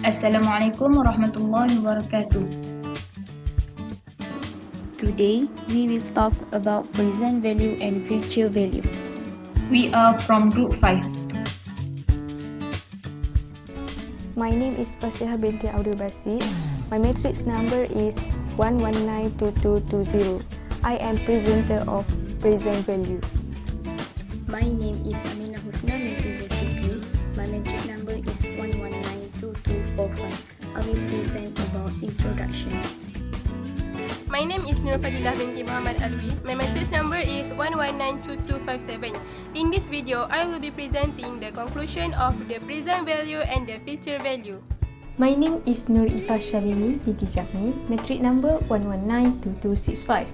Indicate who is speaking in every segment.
Speaker 1: Assalamualaikum warahmatullahi wabarakatuh.
Speaker 2: Today, we will talk about present value and future value.
Speaker 1: We are from Group 5.
Speaker 3: My name is Fasihah binti Abdul Basit. My matrix number is 1192220. I am presenter of present value.
Speaker 4: My name is Aminah Husna binti Zulkifli. My matrix number is 1192245. I will present about introduction.
Speaker 5: My name is Nur Fadilah binti Muhammad Alwi. My matrix number is 1192257. In this video, I will be presenting the conclusion of the present value and the future value.
Speaker 6: My name is Nur Ifah Shalini binti Jafni, matric number 1192265.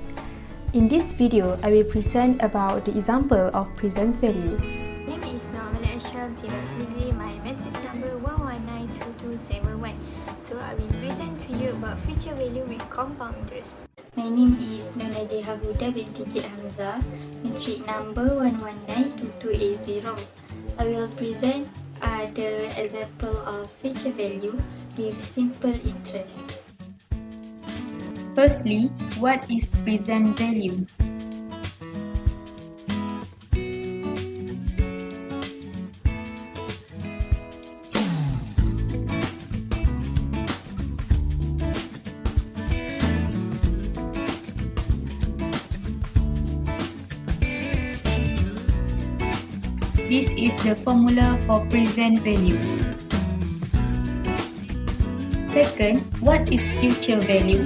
Speaker 6: In this video, I will present about the example of present value.
Speaker 7: My name is Muhammad Ashram Tiraslizi. My matrix number 1192271. So I will present to you about future value with compound interest.
Speaker 8: My name is Nunajeha Huda binti Cik Hamzah, matric number 1192280. I will present the example of future value with simple interest.
Speaker 1: Firstly, what is present value? This is the formula for present value. Second, what is future value?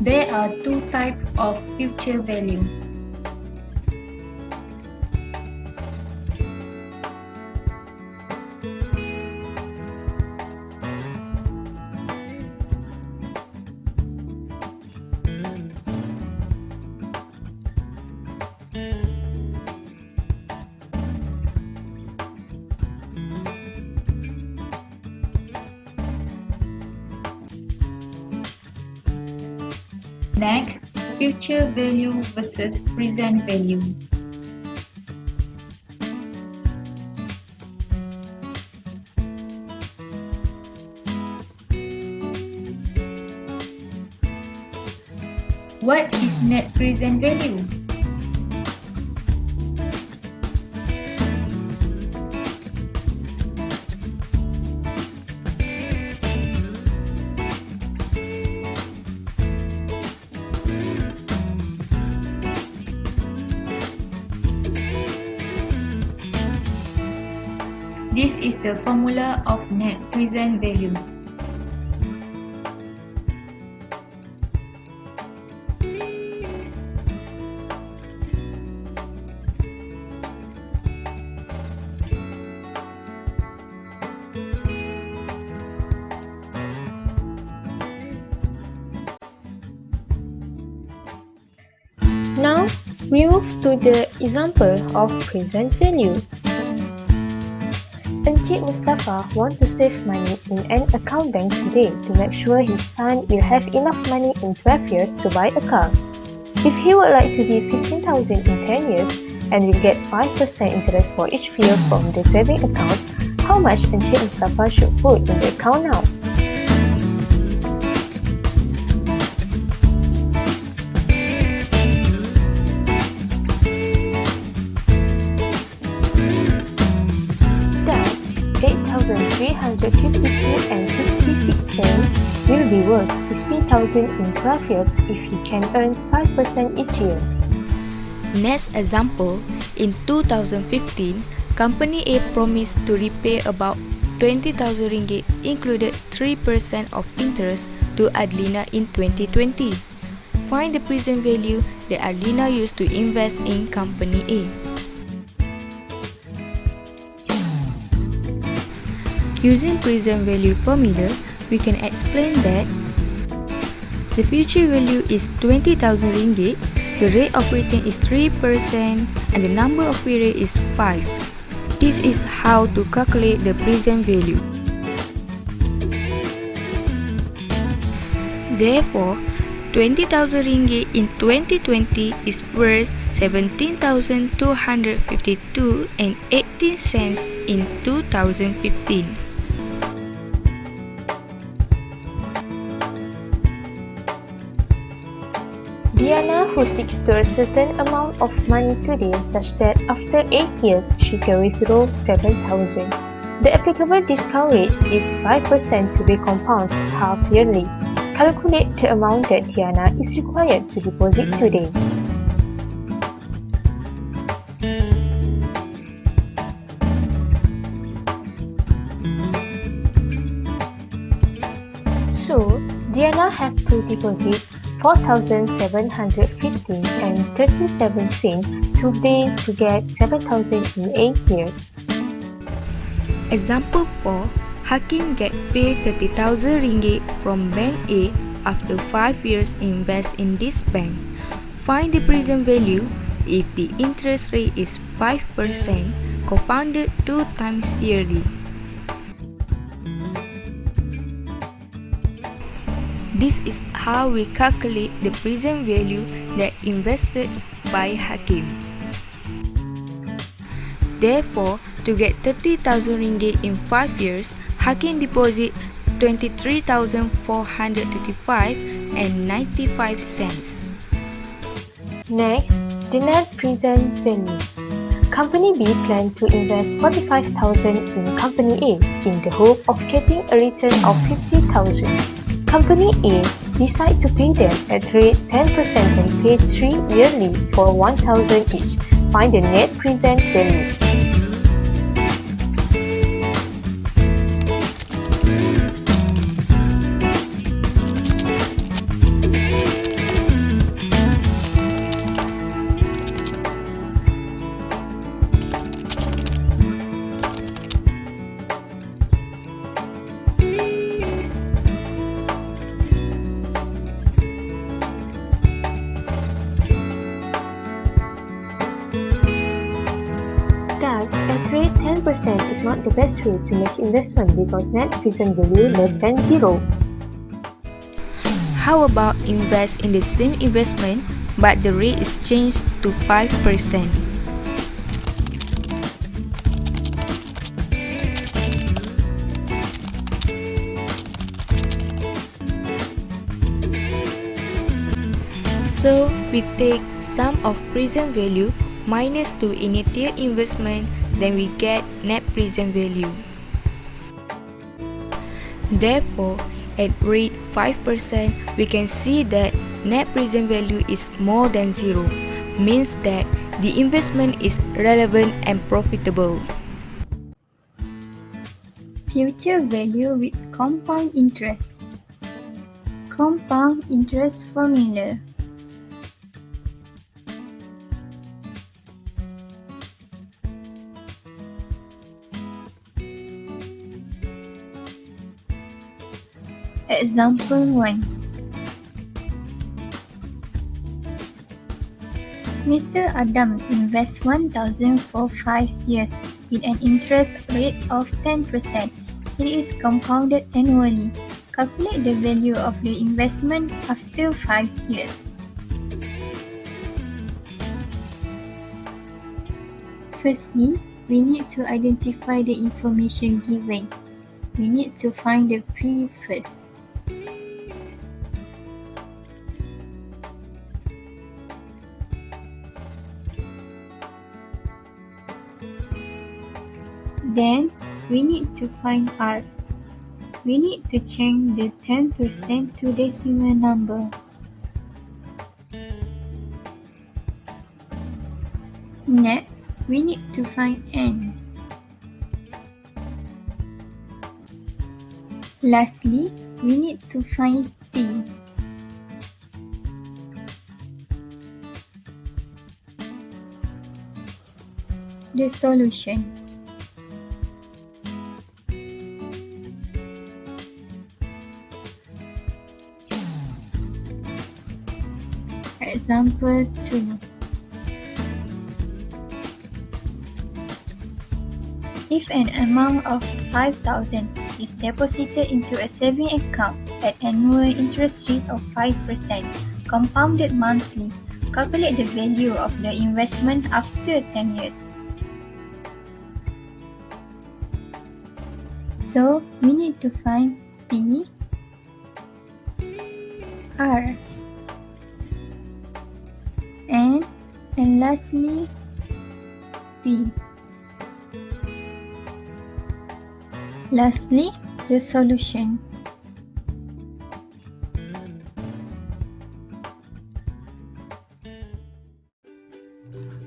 Speaker 1: There are two types of future value. Next, future value versus present value. What is net present value? This is the formula of net present value.
Speaker 6: Now, we move to the example of present value. Encik Mustafa wants to save money in an account bank today to make sure his son will have enough money in 12 years to buy a car. If he would like to give 15,000 in 10 years and will get 5% interest for each year from the saving accounts, how much Encik Mustafa should put in the account now? $8,352.66 will be worth 50,000 in 12 years if he can earn 5% each year.
Speaker 3: Next example, in 2015, Company A promised to repay about 20,000 ringgit included 3% of interest to Adlina in 2020. Find the present value that Adlina used to invest in Company A. Using present value formula, we can explain that the future value is 20,000 ringgit, the rate of return is 3%, and the number of period is 5. This is how to calculate the present value. Therefore, 20,000 ringgit in 2020 is worth 17,252 and 18 cents in 2015.
Speaker 6: Diana, who seeks to a certain amount of money today such that after 8 years she can withdraw 7,000. The applicable discount rate is 5% to be compounded half yearly. Calculate the amount that Diana is required to deposit today. So, Diana have to deposit 4,715 and 37 cents today to get 7,000 in 8 years.
Speaker 3: Example 4. Hakim get paid 30,000 ringgit from Bank A after 5 years invest in this bank. Find the present value if the interest rate is 5% compounded 2 times yearly. This is how we calculate the present value that invested by Hakim. Therefore, to get 30,000 ringgit in 5 years, Hakim deposit 23,435 and 95 cents.
Speaker 6: Next, the net present value. Company B planned to invest 45,000 in Company A in the hope of getting a return of 50,000. Company A decide to pay them at rate 10% and pay 3 yearly for 1,000 each. Find the net present value. Thus, at rate 10% is not the best way to make investment because net present value less than 0.
Speaker 3: How about invest in the same investment but the rate is changed to 5%? So, we take sum of present value minus to initial investment, then we get net present value. Therefore, at rate 5%, we can see that net present value is more than 0, means that the investment is relevant and profitable.
Speaker 2: Future value with compound interest. Compound interest formula. Example 1. Mr. Adam invests 1,000 for 5 years with an interest rate of 10%. It is compounded annually. Calculate the value of the investment after 5 years. Firstly, we need to identify the information given. We need to find the P first. Then, we need to find R. We need to change the 10% to decimal number. Next, we need to find N. Lastly, we need to find T. The solution. Example 2. If an amount of 5,000 is deposited into a saving account at annual interest rate of 5%, compounded monthly. Calculate the value of the investment after 10 years. So, we need to find P, R, and lastly P. Lastly, the solution.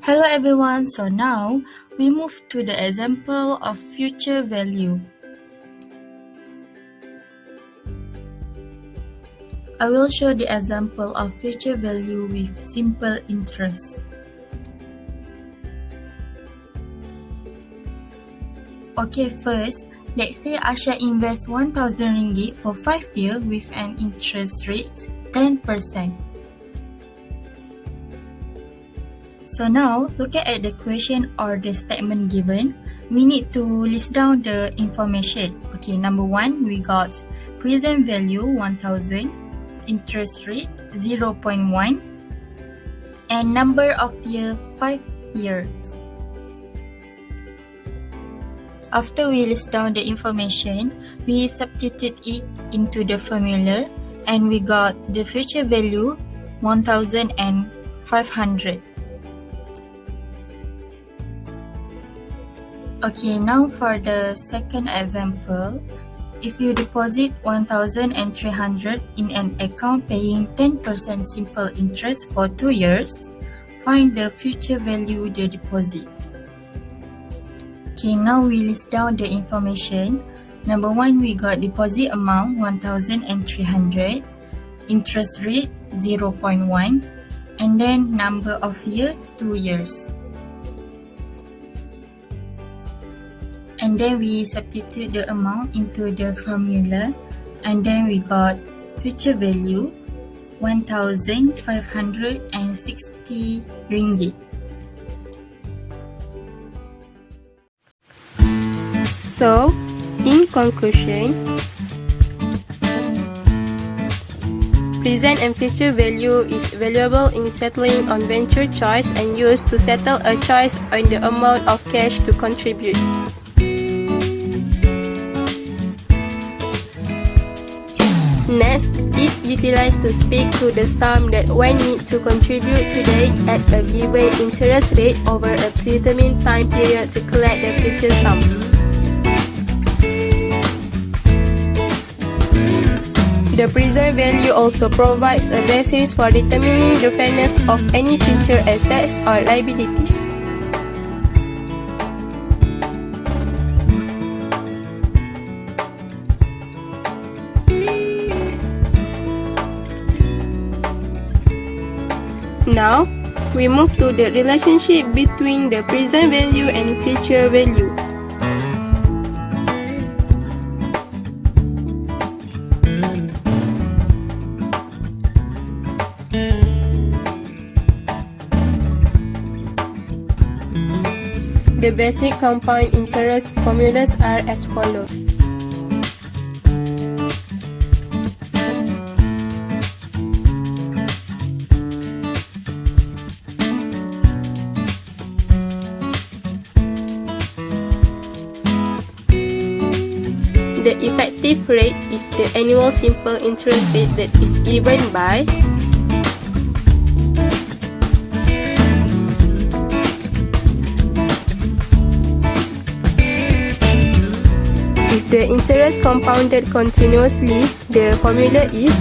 Speaker 3: Hello everyone, so now we move to the example of future value. I will show the example of future value with simple interest. Okay, first, let's say Asha invests 1,000 ringgit for 5 years with an interest rate 10%. So now, looking at the question or the statement given, we need to list down the information. Okay, number 1, we got present value 1,000, interest rate 0.1, and number of year 5 years. After we list down the information, we substitute it into the formula and we got the future value 1,500. Okay, now for the second example, if you deposit 1,300 in an account paying 10% simple interest for 2 years, find the future value the deposit. Okay, now we list down the information. Number 1, we got deposit amount 1,300, interest rate 0.1, and then number of year 2 years. And then we substitute the amount into the formula, and then we got future value 1,560 ringgit.
Speaker 5: So, in conclusion, present and future value is valuable in settling on venture choice and used to settle a choice on the amount of cash to contribute. Next, it utilized to speak to the sum that one need to contribute today at a given interest rate over a predetermined time period to collect the future sum. The present value also provides a basis for determining the fairness of any future assets or liabilities. Now, we move to the relationship between the present value and future value. The basic compound interest formulas are as follows. The effective rate is the annual simple interest rate that is given by if the interest compounded continuously, the formula is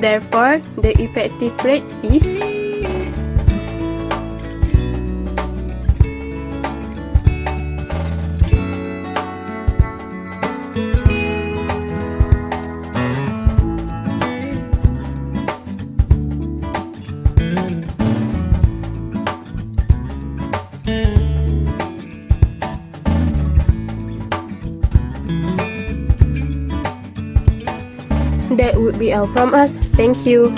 Speaker 5: therefore, the effective rate is That would be all from us. Thank you.